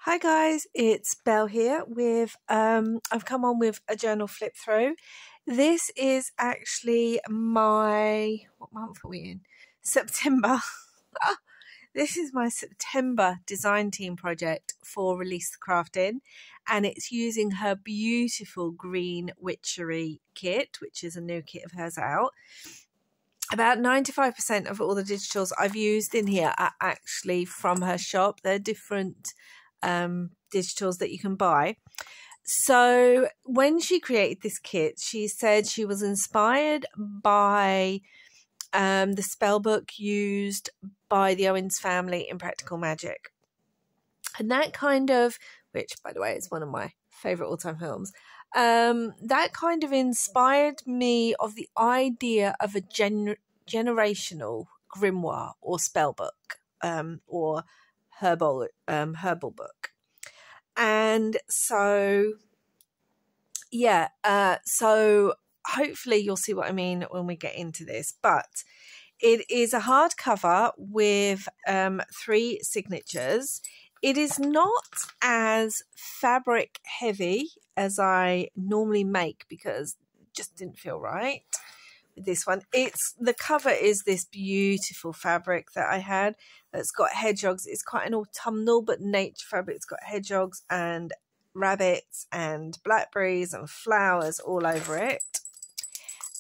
Hi guys, it's Belle here with I've come on with a journal flip through. This is actually what month are we in? September. This is my September design team project for Release the Craftin, and it's using her beautiful green witchery kit, which is a new kit of hers out. About 95% of all the digitals I've used in here are actually from her shop. They're different digitals that you can buy. So when she created this kit, she said she was inspired by the spell book used by the Owens family in Practical Magic. And that kind of, which by the way is one of my favorite all-time films, that kind of inspired me of the idea of a generational grimoire or spell book or herbal book. And so so hopefully you'll see what I mean when we get into this. But it is a hardcover with 3 signatures. It is not as fabric heavy as I normally make because it just didn't feel right with this one. The cover is this beautiful fabric that I had that's got hedgehogs. It's quite an autumnal but nature fabric. It's got hedgehogs and rabbits and blackberries and flowers all over it.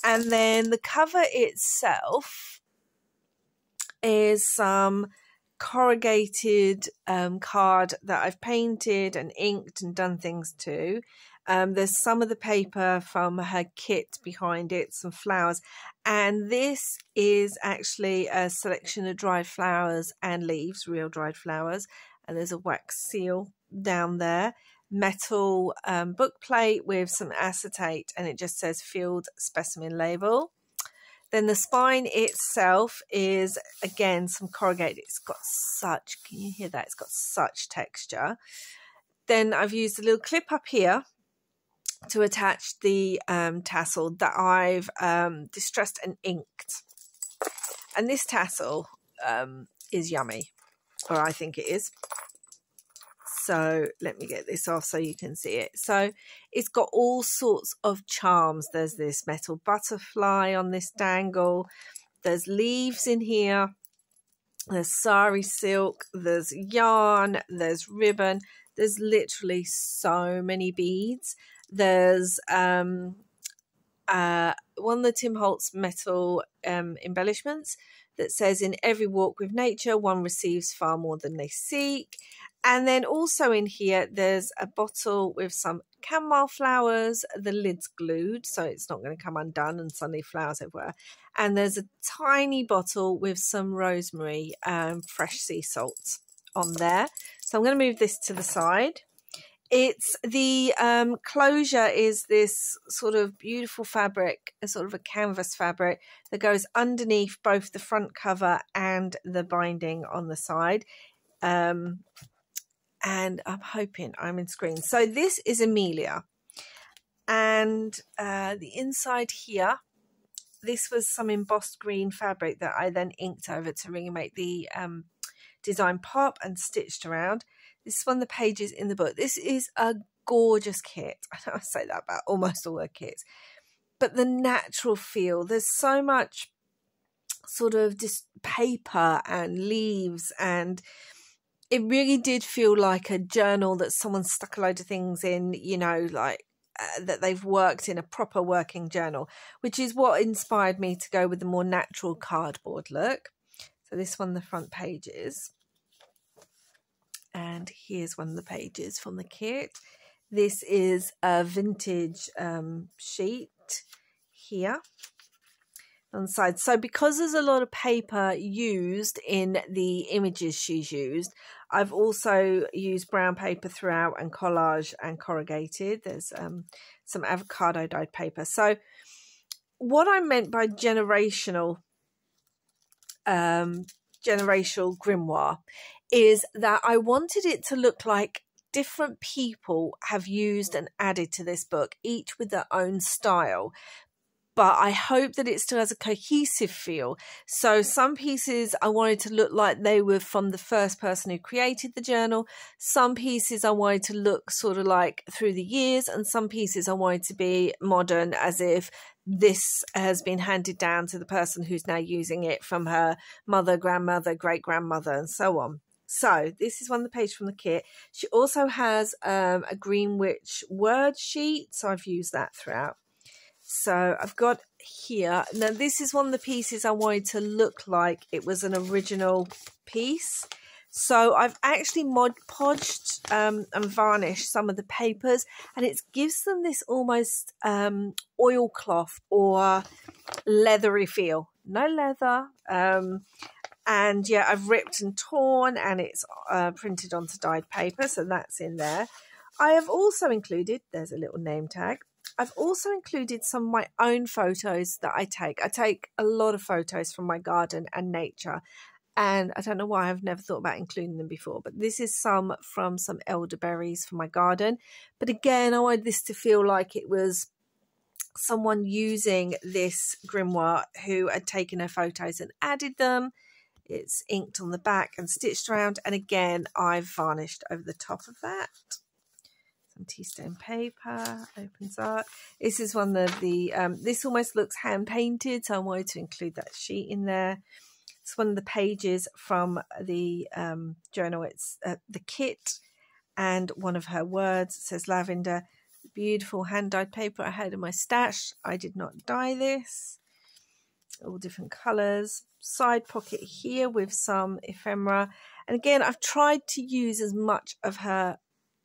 And then the cover itself is some corrugated card that I've painted and inked and done things to. There's some of the paper from her kit behind it, some flowers, and this is actually a selection of dried flowers and leaves, real dried flowers, and there's a wax seal down there, metal book plate with some acetate, and it just says field specimen label. Then the spine itself is, again, some corrugated. It's got such, can you hear that? It's got such texture. Then I've used a little clip up here to attach the tassel that I've distressed and inked. And this tassel is yummy, or I think it is. So let me get this off so you can see it. So it's got all sorts of charms. There's this metal butterfly on this dangle. There's leaves in here. There's sari silk. There's yarn. There's ribbon. There's literally so many beads. There's one of the Tim Holtz metal embellishments that says, in every walk with nature, one receives far more than they seek. And then also in here, there's a bottle with some chamomile flowers. The lid's glued, so it's not going to come undone, and suddenly flowers everywhere. And there's a tiny bottle with some rosemary, fresh sea salt on there. So I'm going to move this to the side. It's the closure is this sort of beautiful fabric, a sort of a canvas fabric that goes underneath both the front cover and the binding on the side. And I'm hoping I'm in screen. So this is Amelia. And the inside here, this was some embossed green fabric that I then inked over to really make the design pop and stitched around. This is one of the pages in the book. This is a gorgeous kit. I know I say that about almost all her kits. But the natural feel, there's so much sort of just paper and leaves, and it really did feel like a journal that someone stuck a load of things in, you know, like that they've worked in a proper working journal, which is what inspired me to go with the more natural cardboard look. So this one, the front pages. And here's one of the pages from the kit. This is a vintage sheet here on the side. So because there's a lot of paper used in the images she's used, I've also used brown paper throughout and collage and corrugated. There's some avocado dyed paper. So what I meant by generational grimoire is that I wanted it to look like different people have used and added to this book, each with their own style. but I hope that it still has a cohesive feel. So some pieces I wanted to look like they were from the first person who created the journal. Some pieces I wanted to look sort of like through the years, and some pieces I wanted to be modern, as if this has been handed down to the person who's now using it from her mother, grandmother, great-grandmother, and so on. So this is one of the pages from the kit. She also has a Green Witch word sheet, so I've used that throughout. So I've got here, now this is one of the pieces I wanted to look like it was an original piece. So I've actually Mod Podged and varnished some of the papers, and it gives them this almost oilcloth or leathery feel. No leather. And yeah, I've ripped and torn, and it's printed onto dyed paper, so that's in there. I have also included, there's a little name tag, I've also included some of my own photos that I take. I take a lot of photos from my garden and nature, and I don't know why I've never thought about including them before, but this is some from some elderberries from my garden. But again, I wanted this to feel like it was someone using this grimoire who had taken her photos and added them. It's inked on the back and stitched around, and again I've varnished over the top of that. Some tea stain paper, opens up. This is one of the, this almost looks hand painted, so I wanted to include that sheet in there. It's one of the pages from the journal. It's the kit, and one of her words, it says lavender. Beautiful hand dyed paper I had in my stash. I did not dye this. All different colours. Side pocket here with some ephemera, and again I've tried to use as much of her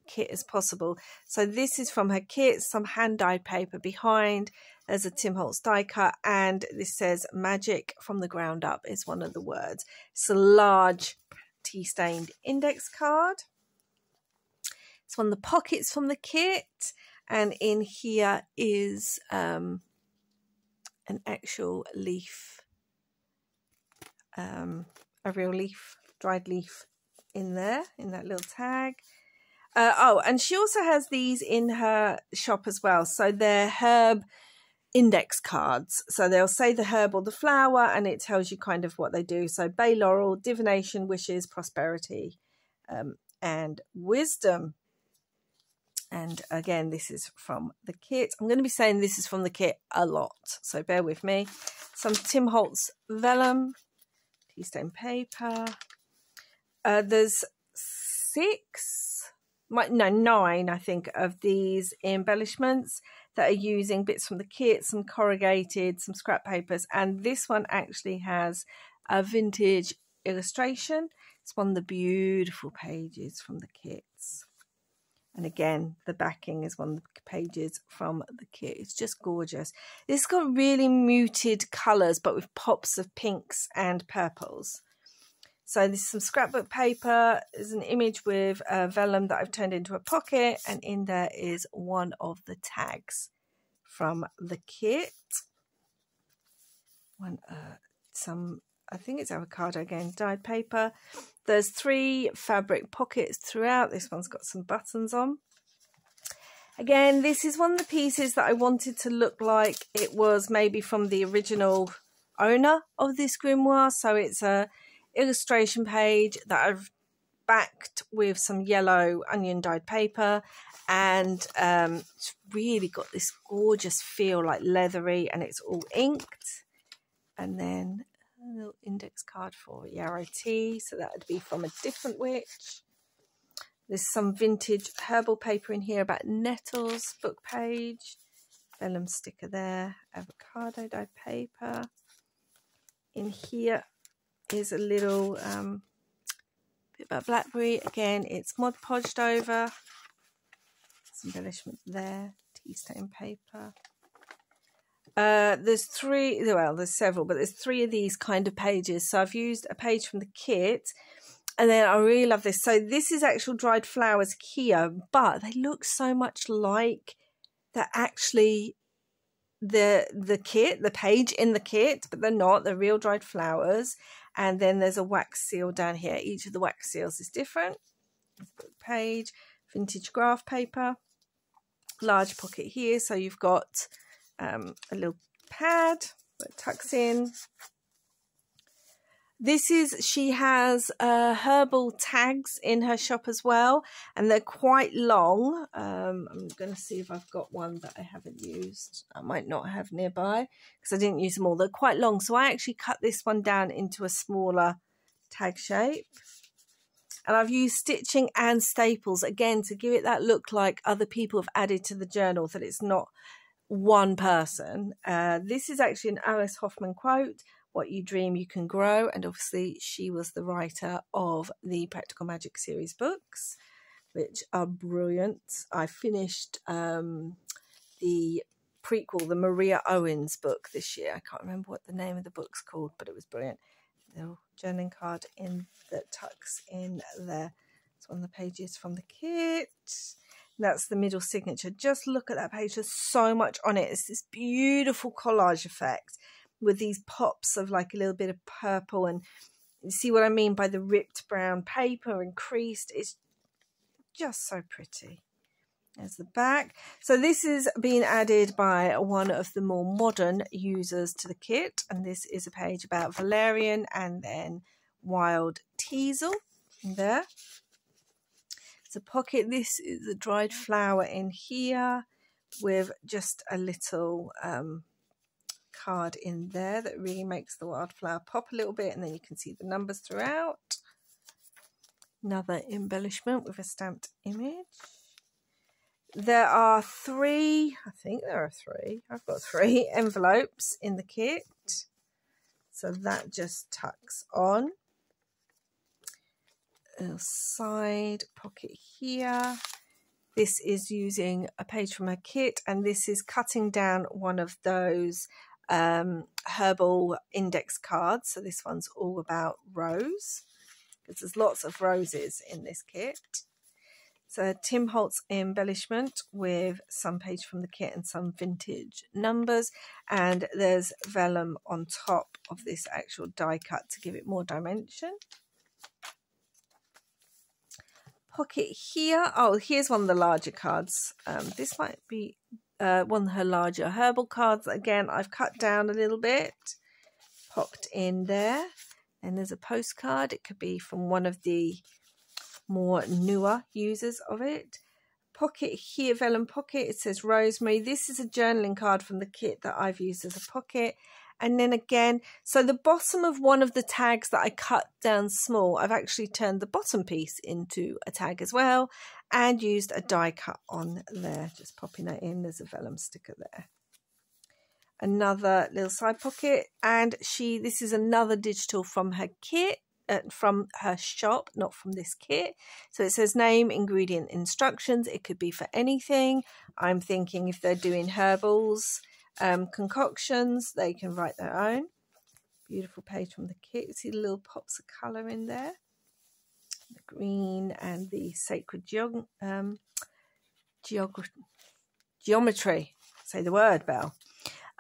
kit as possible. So this is from her kit, some hand dyed paper behind. There's a Tim Holtz die cut, and this says magic from the ground up is one of the words. It's a large tea stained index card. It's one of the pockets from the kit, and in here is an actual leaf, a real leaf, dried leaf in there, in that little tag. Oh, and she also has these in her shop as well. So they're herb index cards. So they'll say the herb or the flower, and it tells you kind of what they do. So bay laurel, divination, wishes, prosperity, and wisdom. And again, this is from the kit. I'm going to be saying this is from the kit a lot, so bear with me. Some Tim Holtz vellum, tea stain paper. There's 9, I think, of these embellishments that are using bits from the kit, some corrugated, some scrap papers, and this one actually has a vintage illustration. It's one of the beautiful pages from the kits. And again, the backing is one of the pages from the kit. It's just gorgeous. It's got really muted colours, but with pops of pinks and purples. So this is some scrapbook paper. There's an image with vellum that I've turned into a pocket, and in there is one of the tags from the kit. I think it's avocado again, dyed paper. There's 3 fabric pockets throughout. This one's got some buttons on. Again, this is one of the pieces that I wanted to look like it was maybe from the original owner of this grimoire. So it's a illustration page that I've backed with some yellow onion dyed paper, and it's really got this gorgeous feel, like leathery, and it's all inked. And then a little index card for yarrow tea, so that would be from a different witch. There's some vintage herbal paper in here about nettles, book page, vellum sticker there, avocado dyed paper. In here is a little bit about blackberry. Again, it's Mod Podged over. Some embellishment there, tea stain paper. There's 3, well, there's several, but there's 3 of these kind of pages. So I've used a page from the kit, and then I really love this. So this is actual dried flowers here, but they look so much like they're actually the kit, the page in the kit, but they're not. They're real dried flowers. And then there's a wax seal down here. Each of the wax seals is different. Page, vintage graph paper, large pocket here. So you've got a little pad that tucks in. She has herbal tags in her shop as well, and they're quite long. I'm going to see if I've got one that I haven't used. I might not have nearby because I didn't use them all. They're quite long, so I actually cut this one down into a smaller tag shape. And I've used stitching and staples, again, to give it that look like other people have added to the journal, that it's not one person. This is actually an Alice Hoffman quote. What you dream, you can grow. And obviously she was the writer of the Practical Magic series books, which are brilliant. I finished the prequel, the Maria Owens book this year. I can't remember what the name of the book's called, but it was brilliant. Little journaling card in that tucks in there. It's one of the pages from the kit. That's the middle signature. Just look at that page. There's so much on it. It's this beautiful collage effect with these pops of like a little bit of purple, and you see what I mean by the ripped brown paper and creased. It's just so pretty. There's the back. So this is being added by one of the more modern users to the kit, and this is a page about valerian and then wild teasel there. It's a pocket. This is a dried flower in here with just a little card in there that really makes the wildflower pop a little bit, and then you can see the numbers throughout. Another embellishment with a stamped image. There are three, I think there are three, I've got 3 envelopes in the kit, so that just tucks on. A side pocket here. This is using a page from her kit, and this is cutting down one of those herbal index cards. So this one's all about rose, because there's lots of roses in this kit. So Tim Holtz embellishment with some page from the kit and some vintage numbers, and there's vellum on top of this actual die cut to give it more dimension. Pocket here. Oh, here's one of the larger cards. This might be one of her larger herbal cards. Again, I've cut down a little bit, popped in there. And there's a postcard. It could be from one of the more newer users of it. Pocket here, vellum pocket. It says rosemary. This is a journaling card from the kit that I've used as a pocket. And then again, so the bottom of one of the tags that I cut down small, I've actually turned the bottom piece into a tag as well and used a die cut on there, just popping that in. There's a vellum sticker there. Another little side pocket, and this is another digital from her kit, from her shop, not from this kit. So it says name, ingredient, instructions. It could be for anything. I'm thinking if they're doing herbals, concoctions, they can write their own. Beautiful page from the kit. You see the little pops of colour in there, the green and the sacred geometry. Say the word, Belle.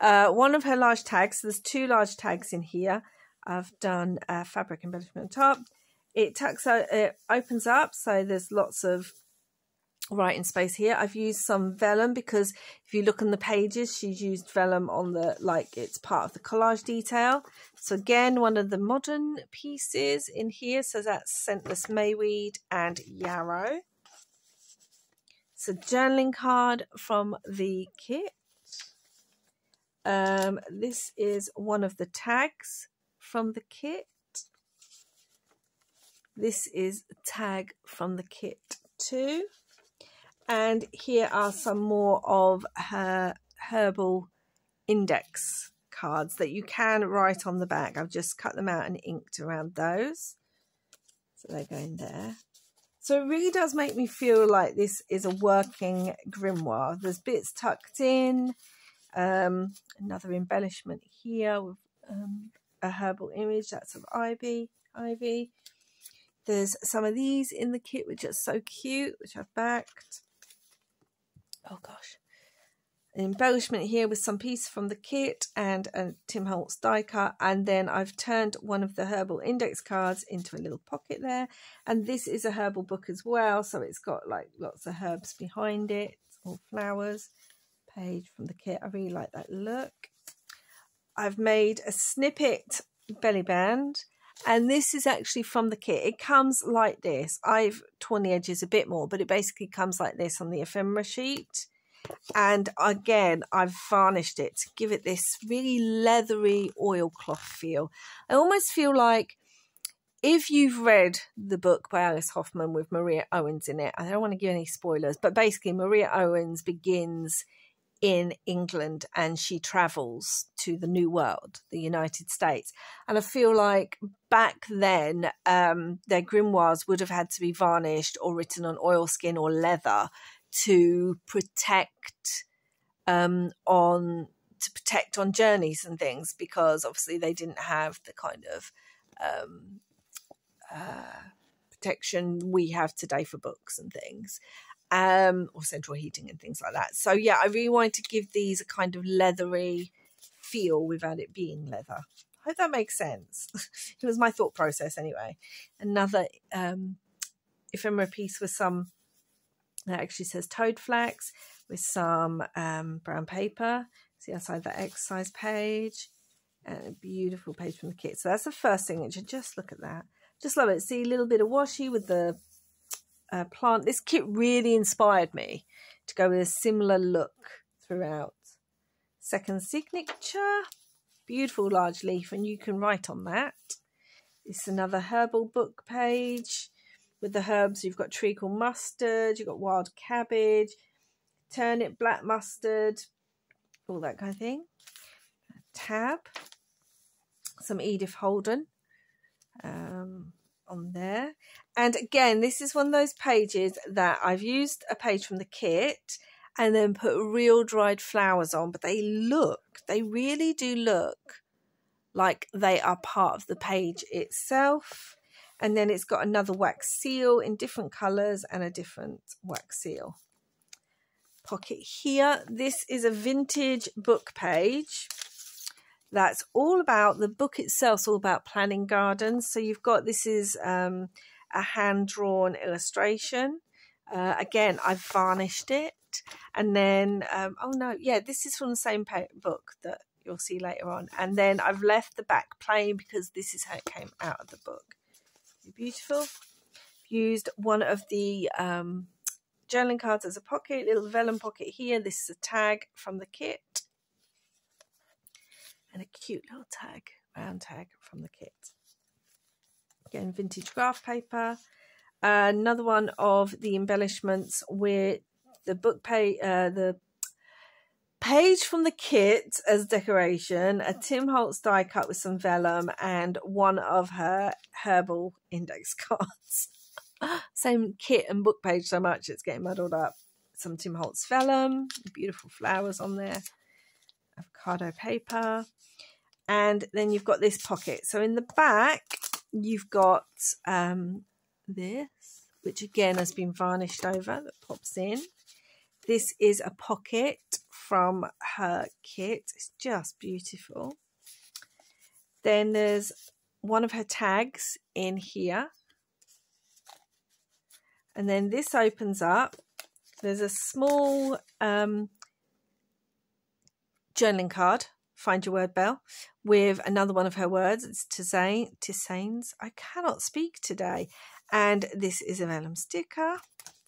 One of her large tags. There's 2 large tags in here. I've done fabric embellishment on top. It tucks out, it opens up, so there's lots of writing space here. I've used some vellum because if you look on the pages, she's used vellum on the, like, it's part of the collage detail. So again, one of the modern pieces in here. So that's scentless mayweed and yarrow. It's a journaling card from the kit. This is one of the tags from the kit. This is a tag from the kit too. And here are some more of her herbal index cards that you can write on the back. I've just cut them out and inked around those. So they're going there. So it really does make me feel like this is a working grimoire. There's bits tucked in. Another embellishment here with a herbal image. That's of ivy. There's some of these in the kit which are so cute, which I've backed. Oh gosh. An embellishment here with some pieces from the kit and a Tim Holtz die cut, and then I've turned one of the herbal index cards into a little pocket there, and this is a herbal book as well, so it's got like lots of herbs behind it, all flowers. Page from the kit. I really like that look. I've made a Snippet belly band, and this is actually from the kit. It comes like this. I've torn the edges a bit more, but it basically comes like this on the ephemera sheet. And again, I've varnished it to give it this really leathery oilcloth feel. I almost feel like, if you've read the book by Alice Hoffman with Maria Owens in it, I don't want to give any spoilers, but basically Maria Owens begins in England and she travels to the New World, the United States. And I feel like back then their grimoires would have had to be varnished or written on oilskin or leather to protect on journeys and things, because obviously they didn't have the kind of protection we have today for books and things, or central heating and things like that. So yeah, I really wanted to give these a kind of leathery feel without it being leather. I hope that makes sense. It was my thought process anyway. Another ephemera piece with some, that actually says toad flax, with some brown paper. See outside that exercise page, and a beautiful page from the kit. So that's the first signature. Just look at that. Just love it. See, a little bit of washi with the plant. This kit really inspired me to go with a similar look throughout. Second signature, beautiful large leaf, and you can write on that. It's another herbal book page with the herbs. You've got treacle mustard, you've got wild cabbage, turnip, black mustard, all that kind of thing. A tab, some Edith Holden on there. And again, this is one of those pages that I've used a page from the kit and then put real dried flowers on, but they really do look like they are part of the page itself. And then it's got another wax seal in different colours and a different wax seal. Pocket here. This is a vintage book page that's all about, the book itself is all about planning gardens. So you've got, this is a hand-drawn illustration. Again, I've varnished it. And then, oh no, yeah, this is from the same book that you'll see later on. And then I've left the back plain because this is how it came out of the book. Beautiful. Used one of the journaling cards as a pocket, little vellum pocket here. This is a tag from the kit. And a cute little tag, round tag from the kit. Again, vintage graph paper. Another one of the embellishments with the book page, the page from the kit as decoration, a Tim Holtz die cut with some vellum, and one of her herbal index cards. Same kit and book page so much it's getting muddled up. Some Tim Holtz vellum, beautiful flowers on there, avocado paper, and then you've got this pocket. So in the back you've got this, which again has been varnished over, that pops in. This is a pocket from her kit. It's just beautiful. Then there's one of her tags in here. And then this opens up. There's a small journaling card, find your word bell, with another one of her words. It's tisanes. I cannot speak today. And this is a vellum sticker.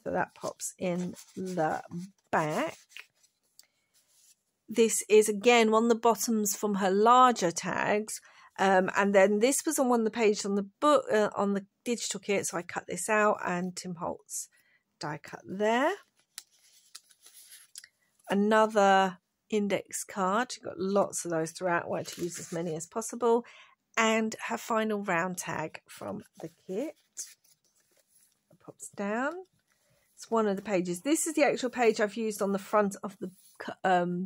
So that pops in the back. This is again one of the bottoms from her larger tags. And then this was on one of the pages on the book, on the digital kit. So I cut this out, and Tim Holtz die cut there. Another index card. You've got lots of those throughout. I want to use as many as possible. And her final round tag from the kit. It pops down. It's one of the pages. This is the actual page I've used on the front of the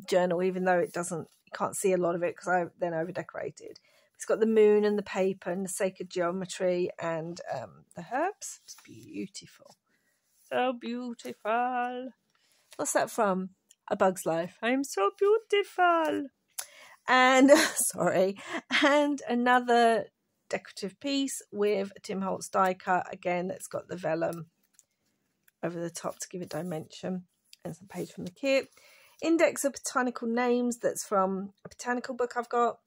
journal, even though it doesn't, you can't see a lot of it because I then over decorated. It's got the moon and the paper and the sacred geometry and the herbs. It's beautiful. So beautiful. What's that from? A Bug's Life. I'm so beautiful. And, sorry. And another decorative piece with a Tim Holtz die cut. Again, it's got the vellum over the top to give it dimension. And some page from the kit. Index of botanical names. That's from a botanical book I've got.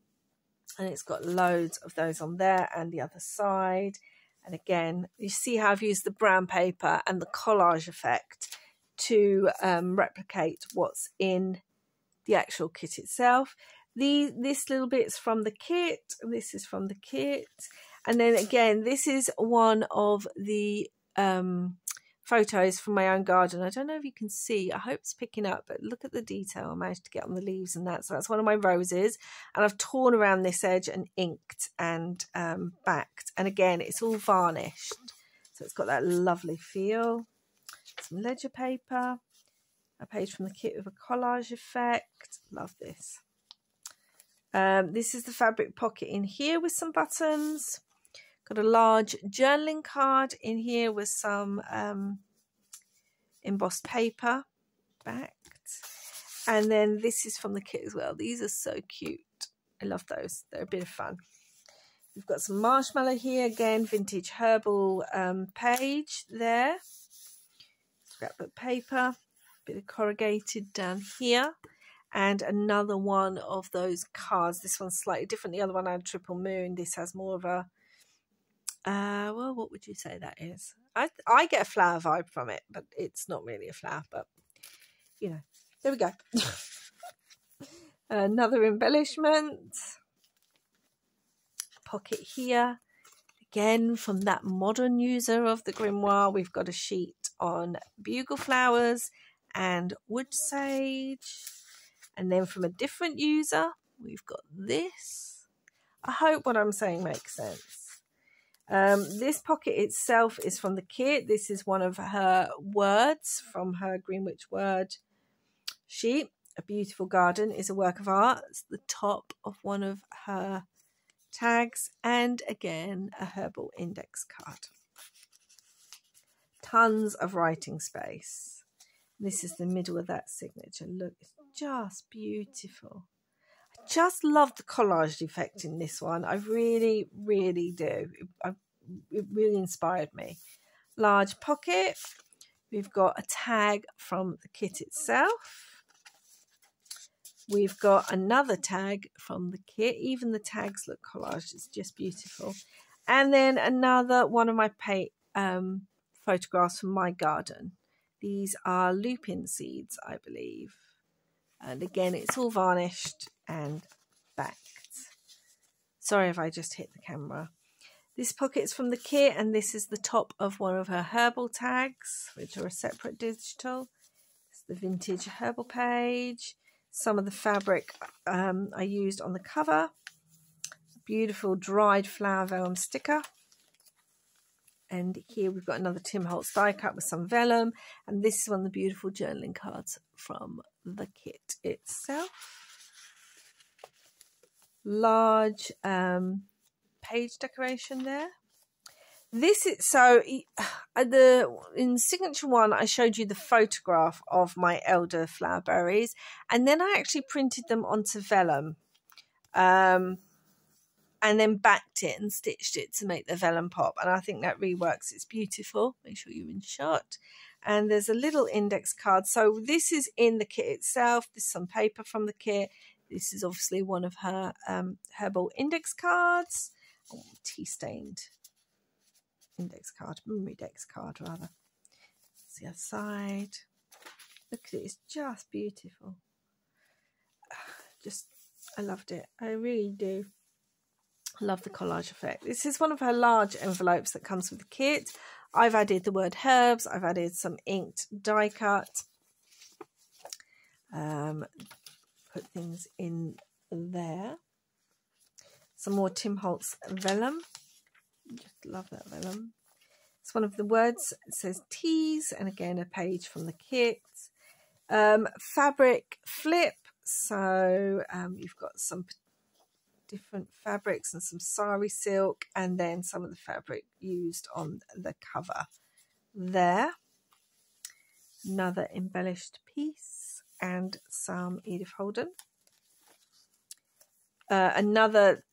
And it's got loads of those on there and the other side. And again, you see how I've used the brown paper and the collage effect to replicate what's in the actual kit itself. This little bit's from the kit. This is from the kit. And then again, this is one of the photos from my own garden. I don't know if you can see. I hope it's picking up, but look at the detail I managed to get on the leaves and that. So that's one of my roses. And I've torn around this edge and inked and backed. And again, it's all varnished. So it's got that lovely feel. Some ledger paper. A page from the kit with a collage effect. Love this. This is the fabric pocket in here with some buttons. Got a large journaling card in here with some embossed paper backed. And then this is from the kit as well. These are so cute. I love those. They're a bit of fun. We've got some marshmallow here. Again, vintage herbal page there. Scrapbook paper. Bit of corrugated down here. And another one of those cards. This one's slightly different. The other one had triple moon. This has more of a well, what would you say that is? I get a flower vibe from it, but it's not really a flower, but you know, there we go. Another embellishment. Pocket here. Again, from that modern user of the Grimoire, we've got a sheet on bugle flowers and wood sage. And then from a different user, we've got this. I hope what I'm saying makes sense. This pocket itself is from the kit. This is one of her words from her Greenwich word sheet. A Beautiful Garden is a work of art. It's the top of one of her tags. And again, a herbal index card. Tons of writing space. This is the middle of that signature. Look, it's just beautiful. I just love the collage effect in this one. I really, really do. It really inspired me. Large pocket. We've got a tag from the kit itself. We've got another tag from the kit. Even the tags look collaged. It's just beautiful. And then another one of my photographs from my garden. These are lupin seeds, I believe. And again, it's all varnished and backed. Sorry if I just hit the camera. This pocket is from the kit, and this is the top of one of her herbal tags, which are a separate digital. It's the vintage herbal page. Some of the fabric I used on the cover. Beautiful dried flower vellum sticker. And here we've got another Tim Holtz die cut with some vellum. And this is one of the beautiful journaling cards from the kit itself. Large page decoration there. This is so in signature one I showed you the photograph of my elder flower berries, and then I actually printed them onto vellum and then backed it and stitched it to make the vellum pop, and I think that really works. It's beautiful. Make sure you're in shot. And there's a little index card. So this is in the kit itself. This is some paper from the kit. This is obviously one of her herbal index cards. Oh, tea-stained index card, index card rather. That's the other side. Look at it, it's just beautiful. I loved it. I really do. I love the collage effect. This is one of her large envelopes that comes with the kit. I've added the word herbs. I've added some inked die cut. Put things in there. Some more Tim Holtz vellum. Just love that vellum. It's one of the words. It says teas, and again a page from the kit. Fabric flip. So you've got some different fabrics and some sari silk, and then some of the fabric used on the cover there. Another embellished piece and some Edith Holden. Another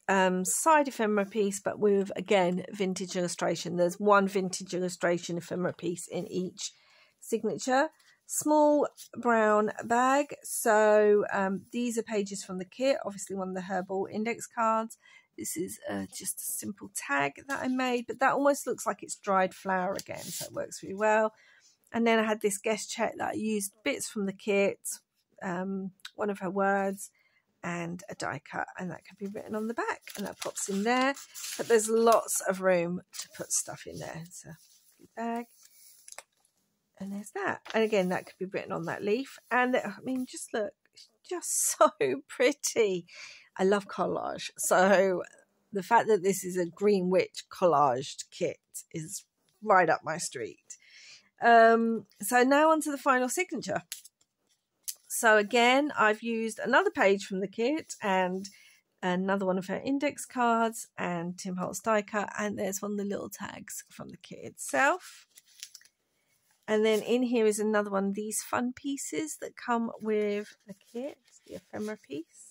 side ephemera piece, but with, again, vintage illustration. There's one vintage illustration ephemera piece in each signature. small brown bag. So these are pages from the kit, obviously one of the herbal index cards. This is just a simple tag that I made, but that almost looks like it's dried flower again, so it works really well. And then I had this guest check that I used bits from the kit, one of her words, and a die cut, and that can be written on the back, and that pops in there. But there's lots of room to put stuff in there. So bag, and there's that. And again, that could be written on that leaf. And I mean, just look, it's just so pretty. I love collage, so the fact that this is a Green Witch collaged kit is right up my street. So now on to the final signature. So again, I've used another page from the kit and another one of her index cards and Tim Holtz die cut, and there's one of the little tags from the kit itself. And then in here is another one of these fun pieces that come with the kit, the ephemera piece.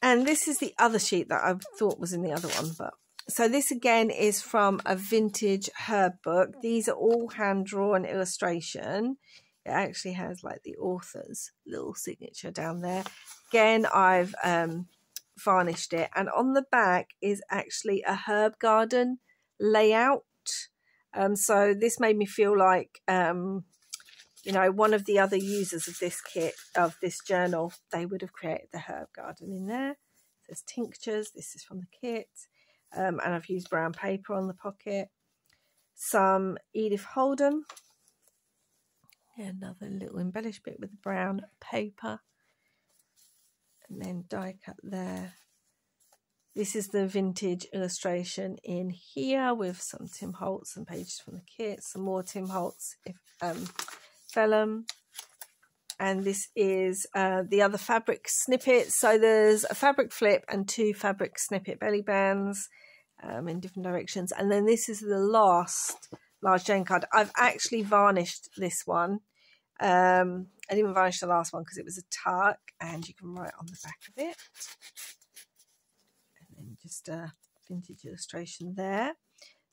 And this is the other sheet that I thought was in the other one. But so this again is from a vintage herb book. These are all hand-drawn illustration. It actually has like the author's little signature down there. Again, I've varnished it. And on the back is actually a herb garden layout. So this made me feel like, you know, one of the other users of this kit, of this journal, they would have created the herb garden in there. There's tinctures. This is from the kit. And I've used brown paper on the pocket. Some Edith Holden. Another little embellished bit with the brown paper. And then die cut there. This is the vintage illustration in here with some Tim Holtz and pages from the kit. Some more Tim Holtz vellum. And this is the other fabric snippet. So there's a fabric flip and 2 fabric snippet belly bands in different directions. And then this is the last large Jane card. I've actually varnished this one. I didn't varnish the last one because it was a tuck, and you can write on the back of it. And then just a vintage illustration there.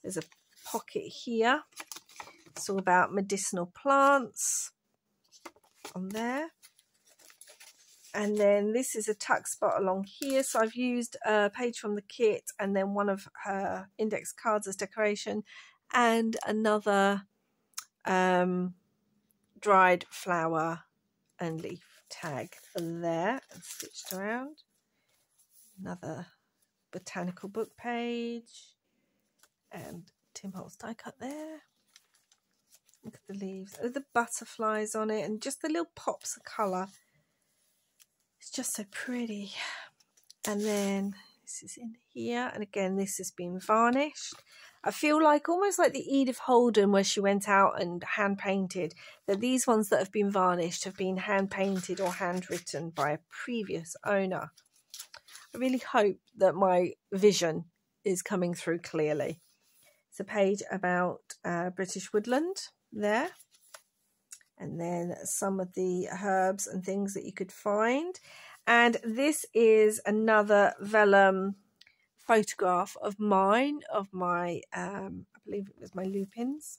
There's a pocket here. It's all about medicinal plants on there. And then this is a tuck spot along here. So I've used a page from the kit and then one of her index cards as decoration, and another dried flower and leaf tag there and stitched around. Another botanical book page and Tim Holtz die cut there. Look at the leaves, oh, the butterflies on it, and just the little pops of colour. It's just so pretty. And then this is in here, and again this has been varnished. I feel like almost like the Edith Holden where she went out and hand painted, that these ones that have been varnished have been hand painted or handwritten by a previous owner. I really hope that my vision is coming through clearly. It's a page about British woodland there, and then some of the herbs and things that you could find. And this is another vellum photograph of mine, of my I believe it was my lupins,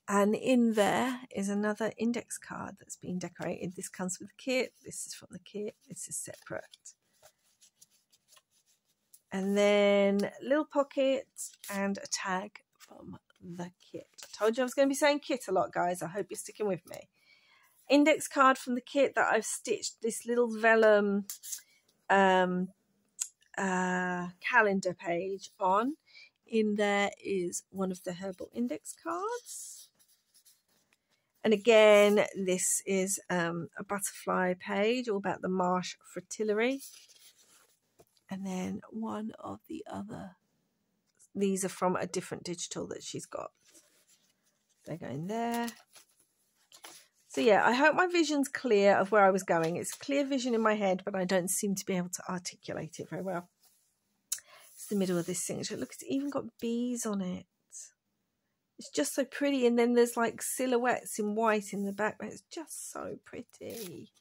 and in there is another index card that's been decorated. This comes with the kit, this is from the kit, this is separate. And then little pocket and a tag from the kit. I told you I was going to be saying kit a lot, guys. I hope you're sticking with me. Index card from the kit that I've stitched this little vellum calendar page on. In there is one of the herbal index cards. And again, this is a butterfly page all about the marsh fritillary. And then one of the other, these are from a different digital that she's got. They're going there. So yeah, I hope my vision's clear of where I was going. It's a clear vision in my head, but I don't seem to be able to articulate it very well. It's the middle of this signature. Look, it's even got bees on it. It's just so pretty. And then there's like silhouettes in white in the background. It's just so pretty.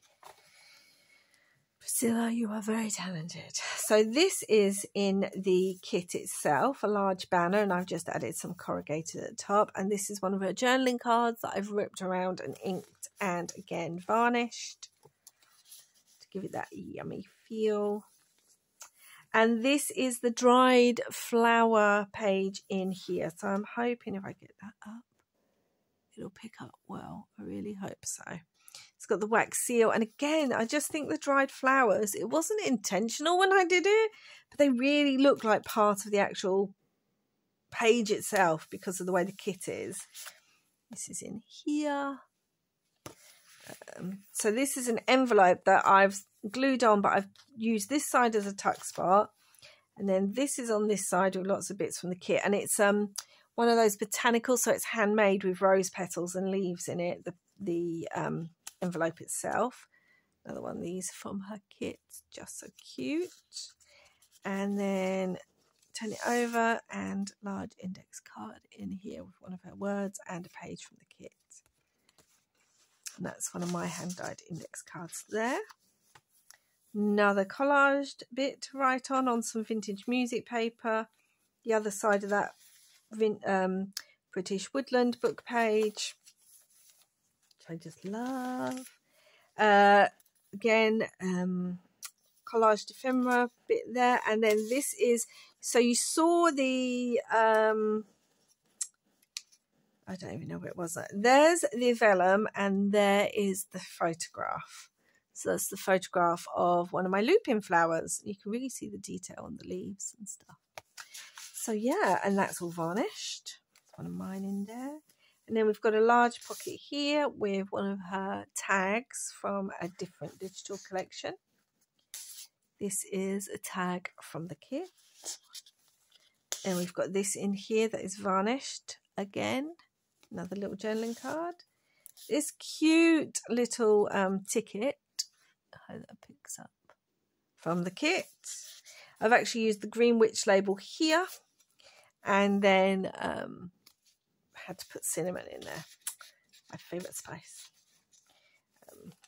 Priscilla, you are very talented. So this is in the kit itself, a large banner, and I've just added some corrugated at the top. And this is one of her journaling cards that I've ripped around and inked and again varnished to give it that yummy feel. And this is the dried flower page in here. So I'm hoping if I get that up, it'll pick up well. I really hope so. It's got the wax seal. And again, I just think the dried flowers, it wasn't intentional when I did it, but they really look like part of the actual page itself because of the way the kit is. This is in here. So this is an envelope that I've glued on, but I've used this side as a tuck spot. And then this is on this side with lots of bits from the kit. And it's one of those botanicals, so it's handmade with rose petals and leaves in it. The envelope itself. Another one of these from her kit, just so cute. And then turn it over and large index card in here with one of her words and a page from the kit. And that's one of my hand-dyed index cards there. Another collaged bit to write on some vintage music paper. The other side of that British Woodland book page, which I just love. Again, collaged ephemera bit there. And then this is, so you saw the, I don't even know what it was. There's the vellum and there is the photograph. So that's the photograph of one of my lupin flowers. You can really see the detail on the leaves and stuff. So yeah, and that's all varnished. There's one of mine in there. And then we've got a large pocket here with one of her tags from a different digital collection. This is a tag from the kit. And we've got this in here that is varnished again. Another little journaling card. This cute little ticket. I hope that picks up from the kit. I've actually used the Green Witch label here. And then had to put cinnamon in there, my favourite spice.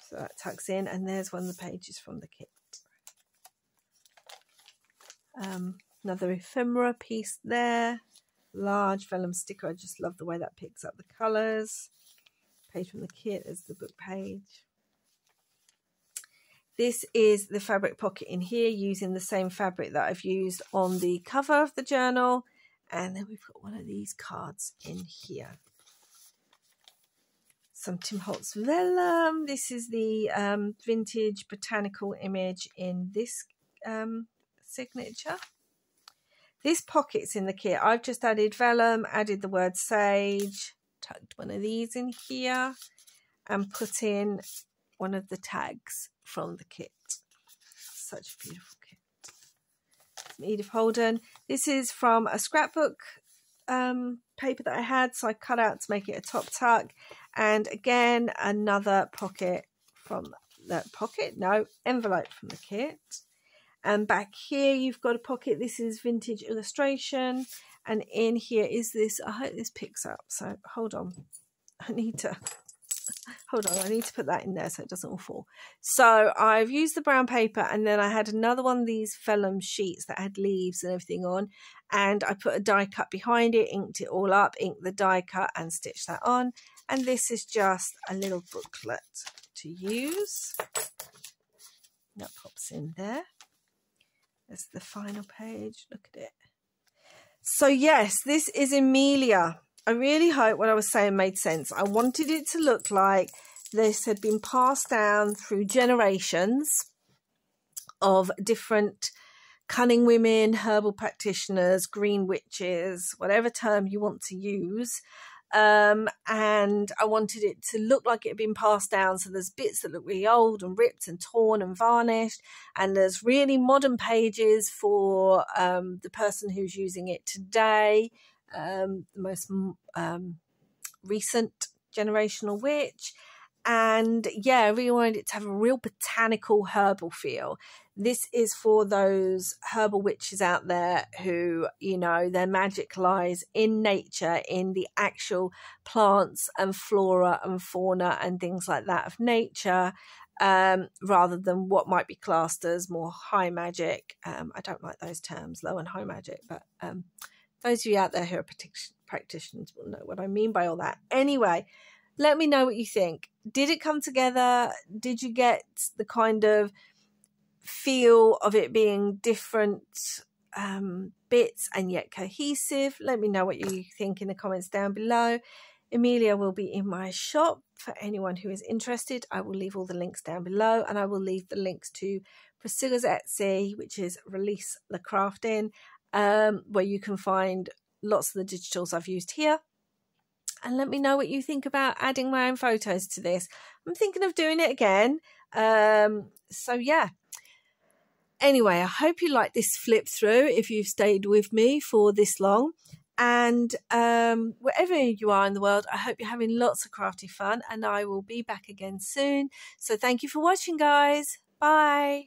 So that tucks in, and there's one of the pages from the kit. Another ephemera piece there, large vellum sticker. I just love the way that picks up the colours. Page from the kit is the book page. This is the fabric pocket in here using the same fabric that I've used on the cover of the journal. And then we've got one of these cards in here. Some Tim Holtz vellum. This is the vintage botanical image in this signature. This pocket's in the kit. I've just added vellum, added the word sage, tucked one of these in here, and put in one of the tags from the kit. Such a beautiful kit. Edith Holden. This is from a scrapbook paper that I had, so I cut out to make it a top tuck. And again, another pocket from the envelope from the kit. And back here you've got a pocket. This is vintage illustration, and in here is this. I hope this picks up, so hold on. I need to put that in there so it doesn't all fall. So I've used the brown paper, and then I had another one of these vellum sheets that had leaves and everything on, and I put a die cut behind it, inked it all up, inked the die cut and stitched that on. And this is just a little booklet to use. That pops in there. There's the final page. Look at it. So yes, this is Amelia. I really hope what I was saying made sense. I wanted it to look like this had been passed down through generations of different cunning women, herbal practitioners, green witches, whatever term you want to use. And I wanted it to look like it had been passed down. So there's bits that look really old and ripped and torn and varnished. And there's really modern pages for the person who's using it today. The most recent generational witch, And yeah, I really wanted it to have a real botanical herbal feel. This is for those herbal witches out there who, you know, their magic lies in nature, in the actual plants and flora and fauna and things like that of nature, rather than what might be classed as more high magic. I don't like those terms, low and high magic, but those of you out there who are practitioners will know what I mean by all that. Anyway, let me know what you think. Did it come together? Did you get the kind of feel of it being different bits and yet cohesive? Let me know what you think in the comments down below. Amelia will be in my shop for anyone who is interested. I will leave all the links down below, and I will leave the links to Priscilla's Etsy, which is Release the Craftin, where you can find lots of the digitals I've used here. And let me know what you think about adding my own photos to this. I'm thinking of doing it again. So yeah. Anyway, I hope you like this flip through if you've stayed with me for this long. And wherever you are in the world, I hope you're having lots of crafty fun, and I will be back again soon. So thank you for watching, guys. Bye.